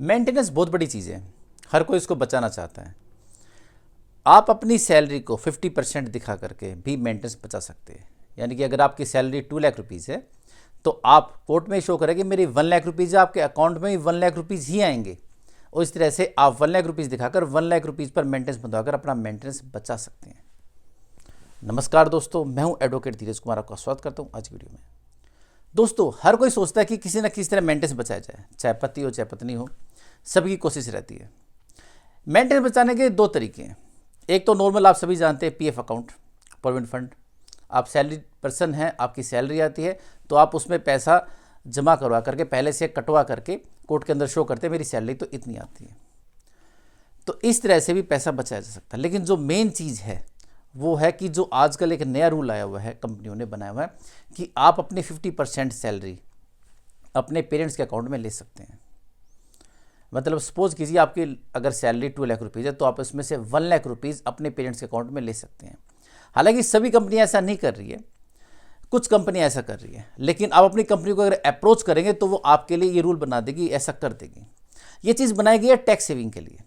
Maintenance बहुत बड़ी चीज़ है, हर कोई इसको बचाना चाहता है। आप अपनी सैलरी को 50% दिखा करके भी मेंटेनेंस बचा सकते हैं। यानी कि अगर आपकी सैलरी 2 लाख रुपीज़ है तो आप कोर्ट में शो करें कि मेरी 1 लाख रुपीज़ है, आपके अकाउंट में भी 1 लाख रुपीज़ ही आएंगे, और इस तरह से आप 1 लाख रुपीज़ दिखाकर 1 लाख रुपीज़ पर मेंटेनेंस बनवाकर अपना मेंटेनेंस बचा सकते हैं। नमस्कार दोस्तों, मैं हूं एडवोकेट धीरज कुमार, आपका स्वागत करता हूं आज की वीडियो में। दोस्तों, हर कोई सोचता है कि किसी न किसी तरह मेंटेनेंस बचाया जाए, चाहे पति हो चाहे पत्नी हो, सबकी कोशिश रहती है। मेंटेनेंस बचाने के दो तरीके हैं। एक तो नॉर्मल आप सभी जानते हैं, पीएफ अकाउंट, प्रोविडेंट फंड। आप सैलरी पर्सन हैं, आपकी सैलरी आती है तो आप उसमें पैसा जमा करवा करके पहले से कटवा करके कोर्ट के अंदर शो करते हैं मेरी सैलरी तो इतनी आती है। तो इस तरह से भी पैसा बचाया जा सकता है। लेकिन जो मेन चीज़ है वो है कि जो आजकल एक नया रूल आया हुआ है, कंपनियों ने बनाया हुआ है कि आप अपनी 50% सैलरी अपने पेरेंट्स के अकाउंट में ले सकते हैं। मतलब सपोज कीजिए आपकी अगर सैलरी 2 लाख रुपीज़ है तो आप इसमें से 1 लाख रुपीज़ अपने पेरेंट्स के अकाउंट में ले सकते हैं। हालांकि सभी कंपनियां ऐसा नहीं कर रही है, कुछ कंपनियां ऐसा कर रही है, लेकिन आप अपनी कंपनी को अगर अप्रोच करेंगे तो वो आपके लिए ये रूल बना देगी, ऐसा कर देगी। ये चीज़ बनाई गई है टैक्स सेविंग के लिए।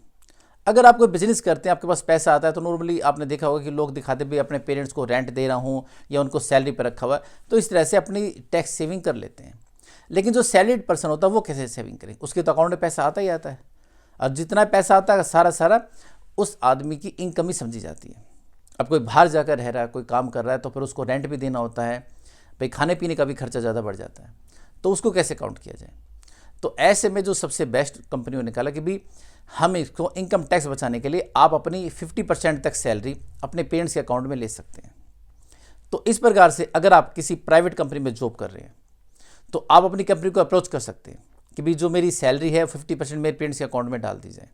अगर आप कोई बिजनेस करते हैं, आपके पास पैसा आता है, तो नॉर्मली आपने देखा होगा कि लोग दिखाते भी अपने पेरेंट्स को रेंट दे रहा हूँ या उनको सैलरी पर रखा हुआ है, तो इस तरह से अपनी टैक्स सेविंग कर लेते हैं। लेकिन जो सैलरीड पर्सन होता है वो कैसे सेविंग करें? उसके तो अकाउंट में पैसा आता ही आता है, और जितना पैसा आता है सारा उस आदमी की इनकम ही समझी जाती है। अब कोई बाहर जाकर रह रहा है, कोई काम कर रहा है, तो फिर उसको रेंट भी देना होता है, भाई खाने पीने का भी खर्चा ज़्यादा बढ़ जाता है, तो उसको कैसे काउंट किया जाए? तो ऐसे में जो सबसे बेस्ट कंपनियों ने निकाला कि भी हम इसको इनकम टैक्स बचाने के लिए आप अपनी 50% तक सैलरी अपने पेरेंट्स के अकाउंट में ले सकते हैं। तो इस प्रकार से अगर आप किसी प्राइवेट कंपनी में जॉब कर रहे हैं तो आप अपनी कंपनी को अप्रोच कर सकते हैं कि भी जो मेरी सैलरी है 50% मेरे पेरेंट्स के अकाउंट में डाल दी जाए।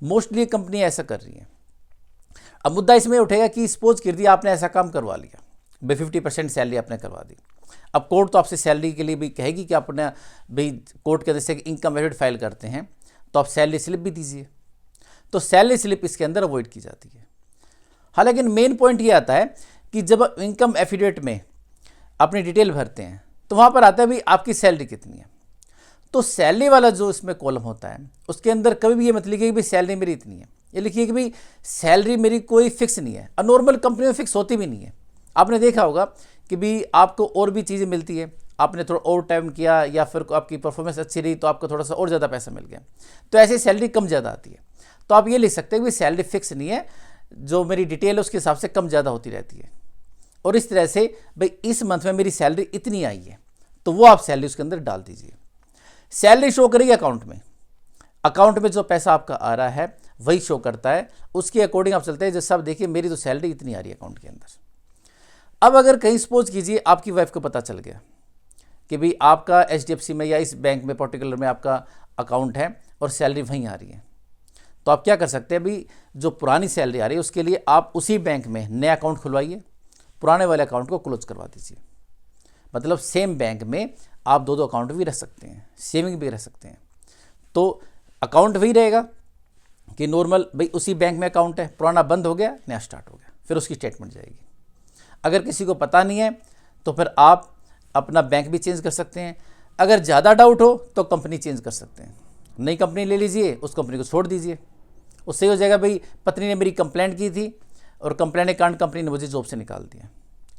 मोस्टली कंपनी ऐसा कर रही है। अब मुद्दा इसमें उठेगा कि सपोज कर दिया आपने ऐसा काम करवा लिया, भाई 50% सैलरी आपने करवा दी। अब कोर्ट तो आपसे सैलरी के लिए भी कहेगी कि आपने भाई कोर्ट के जैसे इनकम एफिडेविट फाइल करते हैं तो आप सैलरी स्लिप भी दीजिए, तो सैलरी स्लिप इसके अंदर अवॉइड की जाती है। हालांकि मेन पॉइंट ये आता है कि जब आप इनकम एफिडेविट में अपनी डिटेल भरते हैं तो वहाँ पर आता है भाई आपकी सैलरी कितनी है। तो सैलरी वाला जो इसमें कॉलम होता है उसके अंदर कभी भी ये मत लिखिए कि भाई सैलरी मेरी इतनी है, ये लिखिए कि भाई सैलरी मेरी कोई फिक्स नहीं है, और नॉर्मल कंपनी में फिक्स होती भी नहीं है। आपने देखा होगा कि भी आपको और भी चीज़ें मिलती है, आपने थोड़ा ओवर टाइम किया या फिर आपकी परफॉर्मेंस अच्छी रही तो आपको थोड़ा सा और ज़्यादा पैसा मिल गया, तो ऐसे सैलरी कम ज़्यादा आती है। तो आप ये लिख सकते हैं कि सैलरी फिक्स नहीं है, जो मेरी डिटेल है उसके हिसाब से कम ज़्यादा होती रहती है। और इस तरह से भाई इस मंथ में मेरी सैलरी इतनी आई है तो वो आप सैलरी उसके अंदर डाल दीजिए। सैलरी शो करेगी अकाउंट में, अकाउंट में जो पैसा आपका आ रहा है वही शो करता है, उसके अकॉर्डिंग आप चलते हैं। जैसे आप देखिए मेरी तो सैलरी इतनी आ रही है अकाउंट के अंदर। अब अगर कहीं सपोज कीजिए आपकी वाइफ को पता चल गया कि भाई आपका HDFC में या इस बैंक में पर्टिकुलर में आपका अकाउंट है और सैलरी वहीं आ रही है, तो आप क्या कर सकते हैं? भाई जो पुरानी सैलरी आ रही है उसके लिए आप उसी बैंक में नया अकाउंट खुलवाइए, पुराने वाले अकाउंट को क्लोज करवा दीजिए। मतलब सेम बैंक में आप दो अकाउंट भी रख सकते हैं, सेविंग भी रख सकते हैं। तो अकाउंट वही रहेगा कि नॉर्मल भाई उसी बैंक में अकाउंट है, पुराना बंद हो गया नया स्टार्ट हो गया, फिर उसकी स्टेटमेंट जाएगी। अगर किसी को पता नहीं है तो फिर आप अपना बैंक भी चेंज कर सकते हैं। अगर ज़्यादा डाउट हो तो कंपनी चेंज कर सकते हैं, नई कंपनी ले लीजिए, उस कंपनी को छोड़ दीजिए। उससे हो जाएगा भाई पत्नी ने मेरी कंप्लेंट की थी और कंप्लेंट के कारण कंपनी ने मुझे जॉब से निकाल दिया,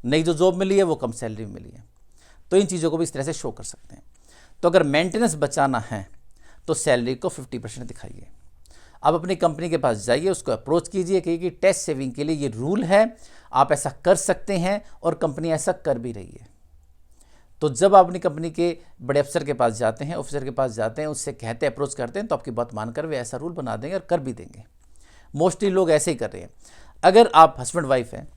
नई जो जॉब मिली है वो कम सैलरी में मिली है। तो इन चीज़ों को भी इस तरह से शो कर सकते हैं। तो अगर मेंटेनेंस बचाना है तो सैलरी को 50% दिखाइए। आप अपनी कंपनी के पास जाइए, उसको अप्रोच कीजिए कि टैक्स सेविंग के लिए ये रूल है, आप ऐसा कर सकते हैं, और कंपनी ऐसा कर भी रही है। तो जब आप अपनी कंपनी के बड़े अफसर के पास जाते हैं, ऑफिसर के पास जाते हैं, उससे कहते हैं, अप्रोच करते हैं, तो आपकी बात मानकर वे ऐसा रूल बना देंगे और कर भी देंगे। मोस्टली लोग ऐसे ही कर रहे हैं। अगर आप हस्बैंड वाइफ हैं,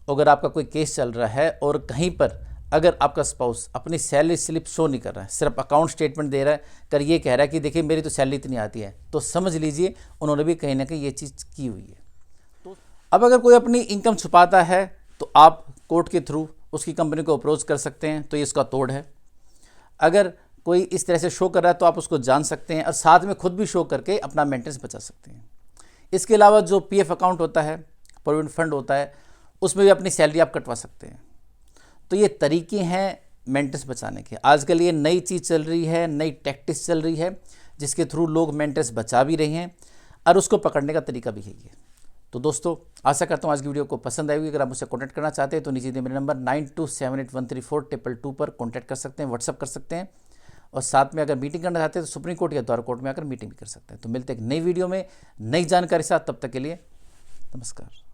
अगर आपका कोई केस चल रहा है और कहीं पर अगर आपका स्पाउस अपनी सैलरी स्लिप शो नहीं कर रहा है, सिर्फ अकाउंट स्टेटमेंट दे रहा है, कर ये कह रहा है कि देखिए मेरी तो सैलरी इतनी आती है, तो समझ लीजिए उन्होंने भी कहीं ना कहीं ये चीज़ की हुई है। तो अब अगर कोई अपनी इनकम छुपाता है तो आप कोर्ट के थ्रू उसकी कंपनी को अप्रोच कर सकते हैं, तो ये इसका तोड़ है। अगर कोई इस तरह से शो कर रहा है तो आप उसको जान सकते हैं और साथ में खुद भी शो करके अपना मेंटेनेंस बचा सकते हैं। इसके अलावा जो PF अकाउंट होता है, प्रोविडेंट फंड होता है, उसमें भी अपनी सैलरी आप कटवा सकते हैं। तो ये तरीके हैं मेंटेनेंस बचाने के। आजकल ये नई चीज़ चल रही है, नई टैक्टिस चल रही है, जिसके थ्रू लोग मेंटेनेंस बचा भी रहे हैं और उसको पकड़ने का तरीका भी यही है। तो दोस्तों आशा करता हूँ आज की वीडियो को पसंद आएगी। अगर आप मुझसे कॉन्टैक्ट करना चाहते हैं तो नीचे दिए मेरे नंबर 9278134222 पर कॉन्टैक्ट कर सकते हैं, व्हाट्सअप कर सकते हैं, और साथ में अगर मीटिंग करना चाहते हैं तो सुप्रीम कोर्ट या द्वारा कोर्ट में आकर मीटिंग भी कर सकते हैं। तो मिलते हैं एक नई वीडियो में नई जानकारी के साथ, तब तक के लिए नमस्कार।